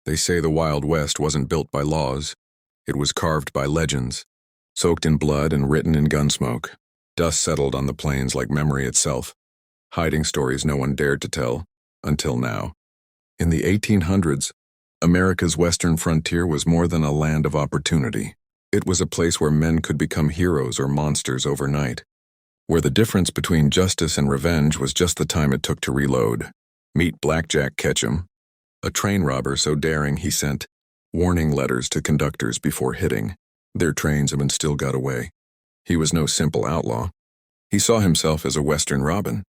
They say the Wild West wasn't built by laws. It was carved by legends, soaked in blood and written in gunsmoke. Dust settled on the plains like memory itself, hiding stories no one dared to tell, until now. In the 1800s, America's western frontier was more than a land of opportunity. It was a place where men could become heroes or monsters overnight, where the difference between justice and revenge was just the time it took to reload. Meet Blackjack Ketchum, a train robber so daring he sent warning letters to conductors before hitting their trains and still got away. He was no simple outlaw. He saw himself as a Western Robin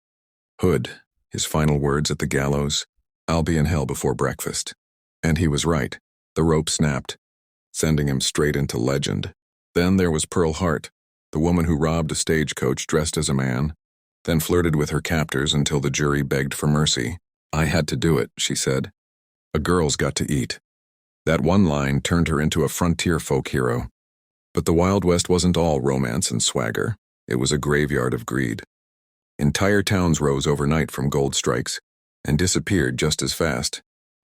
Hood, his final words at the gallows, "I'll be in hell before breakfast." And he was right. The rope snapped, sending him straight into legend. Then there was Pearl Hart, the woman who robbed a stagecoach dressed as a man, then flirted with her captors until the jury begged for mercy. "I had to do it," she said. "A girl's got to eat." That one line turned her into a frontier folk hero. But the Wild West wasn't all romance and swagger. It was a graveyard of greed. Entire towns rose overnight from gold strikes and disappeared just as fast.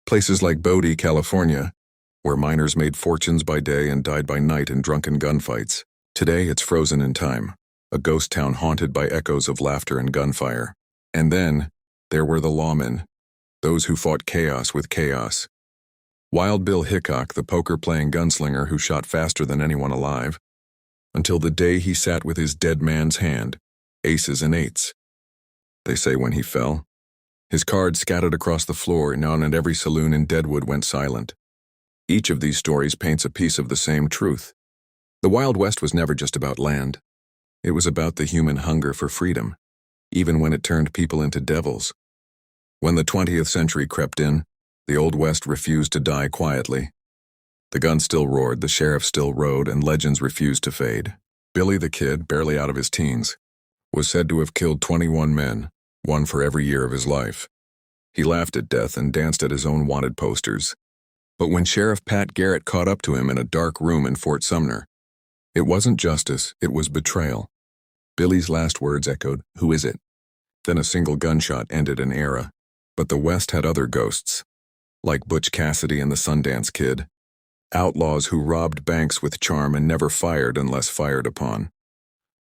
Places like Bodie, California, where miners made fortunes by day and died by night in drunken gunfights. Today it's frozen in time, a ghost town haunted by echoes of laughter and gunfire. And then there were the lawmen, those who fought chaos with chaos. Wild Bill Hickok, the poker-playing gunslinger who shot faster than anyone alive, until the day he sat with his dead man's hand, aces and eights. They say when he fell, his cards scattered across the floor and every saloon in Deadwood went silent. Each of these stories paints a piece of the same truth. The Wild West was never just about land. It was about the human hunger for freedom, even when it turned people into devils. When the 20th century crept in, the Old West refused to die quietly. The guns still roared, the sheriff still rode, and legends refused to fade. Billy the Kid, barely out of his teens, was said to have killed 21 men, one for every year of his life. He laughed at death and danced at his own wanted posters. But when Sheriff Pat Garrett caught up to him in a dark room in Fort Sumner, it wasn't justice, it was betrayal. Billy's last words echoed, "Who is it?" Then a single gunshot ended an era. But the West had other ghosts, like Butch Cassidy and the Sundance Kid, outlaws who robbed banks with charm and never fired unless fired upon.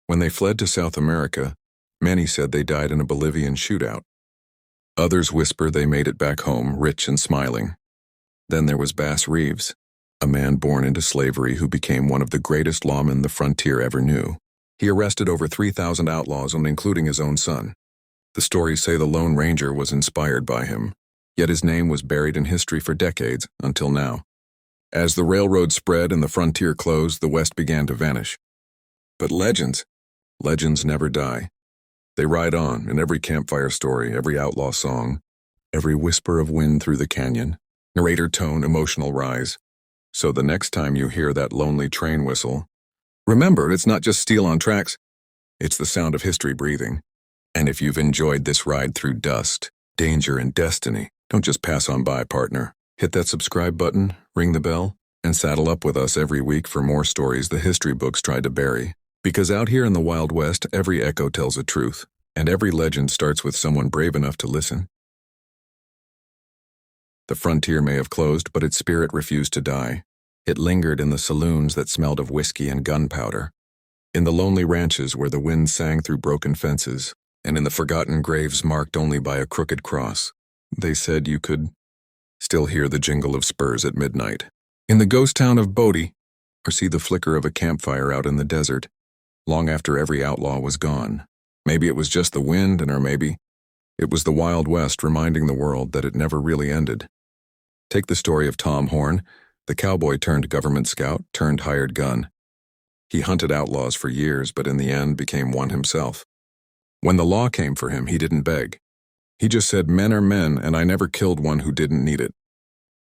When they fled to South America, many said they died in a Bolivian shootout. Others whisper they made it back home, rich and smiling. Then there was Bass Reeves, a man born into slavery who became one of the greatest lawmen the frontier ever knew. He arrested over 3,000 outlaws, including his own son. The stories say the Lone Ranger was inspired by him, yet his name was buried in history for decades, until now. As the railroad spread and the frontier closed, the West began to vanish. But legends never die. They ride on in every campfire story, every outlaw song, every whisper of wind through the canyon, narrator tone, emotional rise. So the next time you hear that lonely train whistle, remember, it's not just steel on tracks, it's the sound of history breathing. And if you've enjoyed this ride through dust, danger, and destiny, don't just pass on by, partner. Hit that subscribe button, ring the bell, and saddle up with us every week for more stories the history books tried to bury. Because out here in the Wild West, every echo tells a truth, and every legend starts with someone brave enough to listen. The frontier may have closed, but its spirit refused to die. It lingered in the saloons that smelled of whiskey and gunpowder, in the lonely ranches where the wind sang through broken fences, and in the forgotten graves marked only by a crooked cross. They said you could still hear the jingle of spurs at midnight in the ghost town of Bodie, or see the flicker of a campfire out in the desert, long after every outlaw was gone. Maybe it was just the wind, or maybe it was the Wild West reminding the world that it never really ended. Take the story of Tom Horn, the cowboy turned government scout, turned hired gun. He hunted outlaws for years, but in the end became one himself. When the law came for him, he didn't beg. He just said, "Men are men, and I never killed one who didn't need it."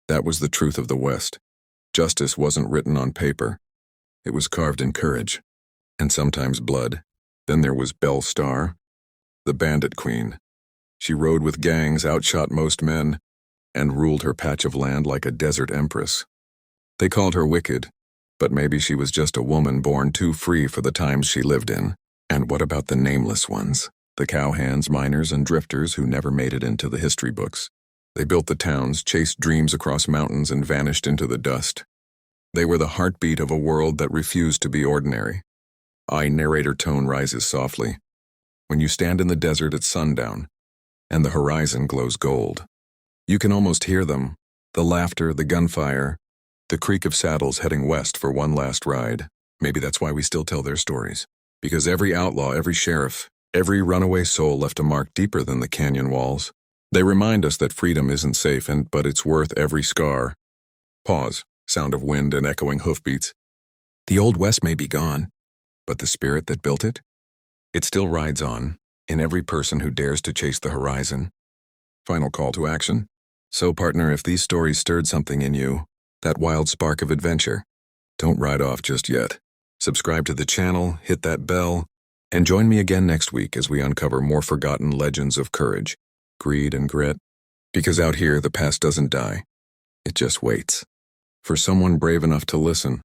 That was the truth of the West. Justice wasn't written on paper. It was carved in courage, and sometimes blood. Then there was Belle Starr, the bandit queen. She rode with gangs, outshot most men, and ruled her patch of land like a desert empress. They called her wicked, but maybe she was just a woman born too free for the times she lived in. And what about the nameless ones? The cowhands, miners, and drifters who never made it into the history books? They built the towns, chased dreams across mountains, and vanished into the dust. They were the heartbeat of a world that refused to be ordinary. Narrator tone rises softly. When you stand in the desert at sundown, and the horizon glows gold, you can almost hear them, the laughter, the gunfire, the creak of saddles heading west for one last ride. Maybe that's why we still tell their stories. Because every outlaw, every sheriff, every runaway soul left a mark deeper than the canyon walls. They remind us that freedom isn't safe, but it's worth every scar. Pause, sound of wind and echoing hoofbeats. The Old West may be gone, but the spirit that built it? It still rides on, in every person who dares to chase the horizon. Final call to action. So, partner, if these stories stirred something in you, that wild spark of adventure, don't ride off just yet. Subscribe to the channel, hit that bell, and join me again next week as we uncover more forgotten legends of courage, greed, and grit. Because out here, the past doesn't die. It just waits for someone brave enough to listen.